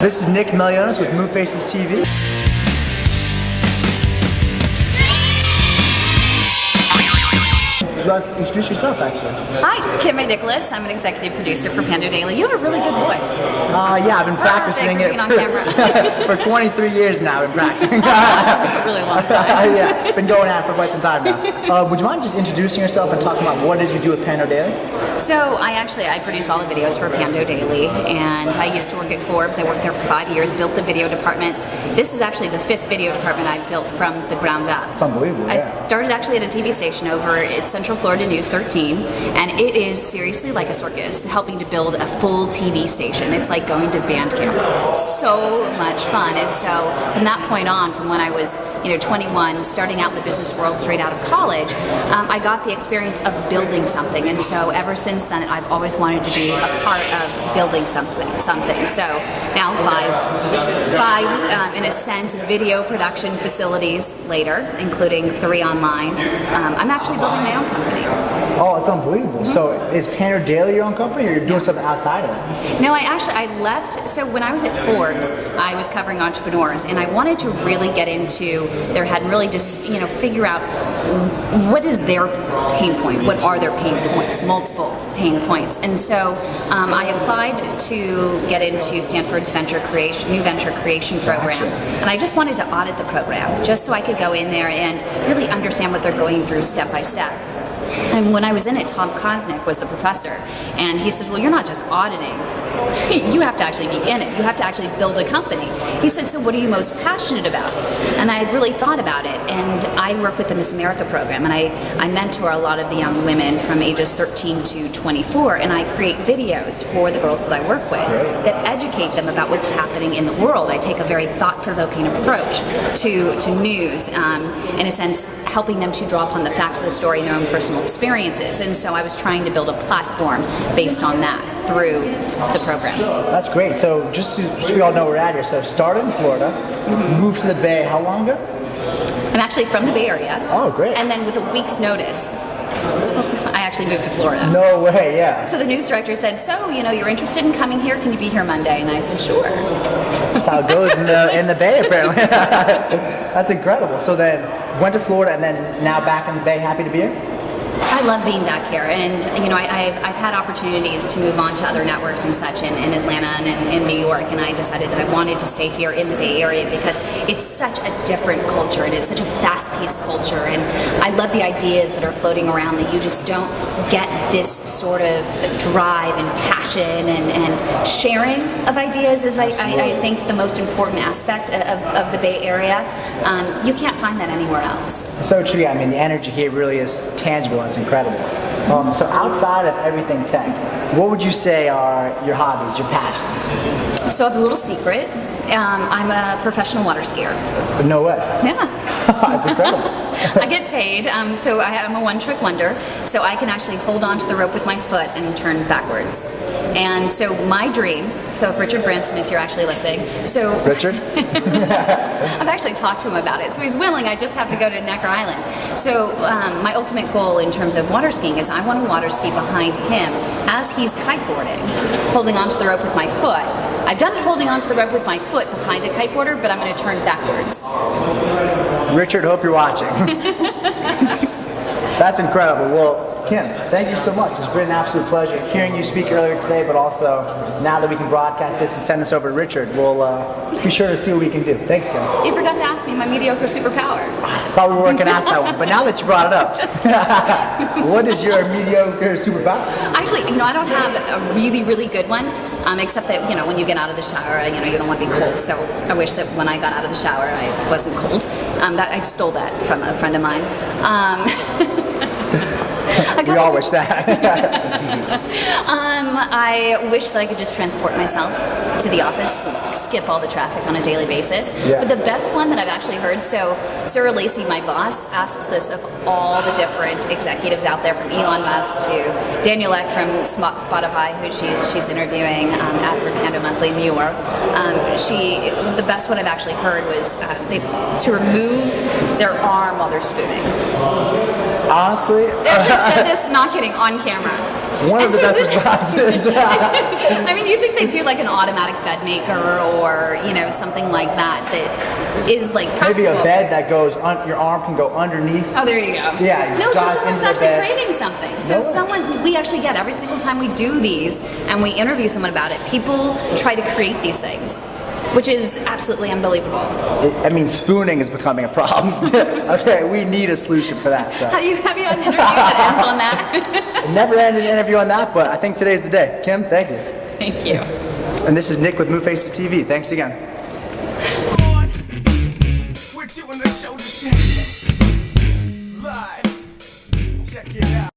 This is Kym McNicholas with Move Faces TV. Would you like to introduce yourself, actually? Hi, Kym McNicholas. I'm an executive producer for PandoDaily. You have a really good voice. Yeah, I've been practicing it on camera. for 23 years now. I've been practicing. That's a really long time. Yeah, been going at it for quite some time now. Would you mind just introducing yourself and talking about what it is you do with PandoDaily? So I produce all the videos for PandoDaily, and I used to work at Forbes. I worked there for 5 years, built the video department. This is actually the 5th video department I built from the ground up. It's unbelievable. I started actually at a TV station over at Central Florida News 13, and it is seriously like a circus, helping to build a full TV station. It's like going to band camp. So much fun. And so from that point on, from when I was 21, starting out in the business world straight out of college, I got the experience of building something. And so ever since then, I've always wanted to be a part of building something. So now five in a sense, video production facilities later, including 3 online. I'm actually building my own company. Oh, it's unbelievable. Mm-hmm. So is PandoDaily your own company, or you're doing something outside of it? No, I left. So when I was at Forbes, I was covering entrepreneurs, and I wanted to really get into their head and really just figure out what is their pain point, what are their pain points, multiple pain points. And so I applied to get into Stanford's new venture creation program, and I just wanted to audit the program just so I could go in there and really understand what they're going through step by step. And when I was in it, Tom Kosnick was the professor, and he said, well, you're not just auditing, you have to actually be in it, you have to actually build a company. He said, so what are you most passionate about? And I had really thought about it, and I work with the Miss America program, and I mentor a lot of the young women from ages 13 to 24, and I create videos for the girls that I work with that educate them about what's happening in the world. I take a very thought-provoking approach to news, in a sense, helping them to draw upon the facts of the story and their own personal experiences. And so I was trying to build a platform based on that through the program. That's great. So just so we all know where we're at here. So started in Florida, moved to the Bay. How long ago? I'm actually from the Bay Area. Oh, great. And then with a week's notice, I actually moved to Florida. No way, yeah. So the news director said, so, you're interested in coming here, can you be here Monday? And I said, sure. That's how it goes in the Bay, apparently. That's incredible. So then went to Florida, and then now back in the Bay, happy to be here? I love being back here, and I've had opportunities to move on to other networks and such in Atlanta and in New York, and I decided that I wanted to stay here in the Bay Area because it's such a different culture, and it's such a fast-paced culture, and I love the ideas that are floating around that you just don't get this sort of drive and passion and sharing of ideas is, I think, the most important aspect of the Bay Area. You can't find that anywhere else. So true. I mean, the energy here really is tangible. It's incredible. So outside of everything tech, what would you say are your hobbies, your passions? So I have a little secret. I'm a professional water skier. No way. Yeah. That's incredible. I get paid, so I'm a one-trick wonder, so I can actually hold on to the rope with my foot and turn backwards. And so my dream, so if Richard Branson, if you're actually listening, so... Richard? I've actually talked to him about it, so he's willing, I just have to go to Necker Island. So my ultimate goal in terms of water skiing is I want to water ski behind him as he's kiteboarding, holding onto the rope with my foot. I've done it holding onto the rope with my foot behind a kiteboarder, but I'm going to turn backwards. Richard, hope you're watching. That's incredible. Well, Kym, thank you so much. It's been an absolute pleasure hearing you speak earlier today, but also now that we can broadcast this and send this over to Richard, we'll be sure to see what we can do. Thanks, Kym. You forgot to ask me my mediocre superpower. I thought we weren't going to ask that one, but now that you brought it up, what is your mediocre superpower? Actually, I don't have a really, really good one, except that, when you get out of the shower, you don't want to be cold. So I wish that when I got out of the shower, I wasn't cold. I stole that from a friend of mine. We all wish that. I wish that I could just transport myself to the office, skip all the traffic on a daily basis. Yeah. But the best one that I've actually heard, so Sarah Lacey, my boss, asks this of all the different executives out there, from Elon Musk to Daniel Ek from Spotify, who she's interviewing at her Pando Monthly in New York. The best one I've actually heard was to remove their arm while they're spooning. Honestly? They actually said this, not kidding, on camera. One of the best And so- responses. I mean, you think they do like an automatic bed maker or, you know, something like that is like Maybe practical. a bed that goes, your arm can go underneath. Oh, there you go. Yeah, you No, so dive someone's into the actually bed. creating something. So No way. someone, we actually get every single time we do these and we interview someone about it, people try to create these things, which is absolutely unbelievable. I mean, spooning is becoming a problem. Okay, we need a solution for that. So, Have you had an interview that ends on that? never ended an interview on that, but I think today's the day. Kym, thank you. Thank you. And this is Nick with Move Faces TV. Thanks again. We're doing the show to shit live. Check it out.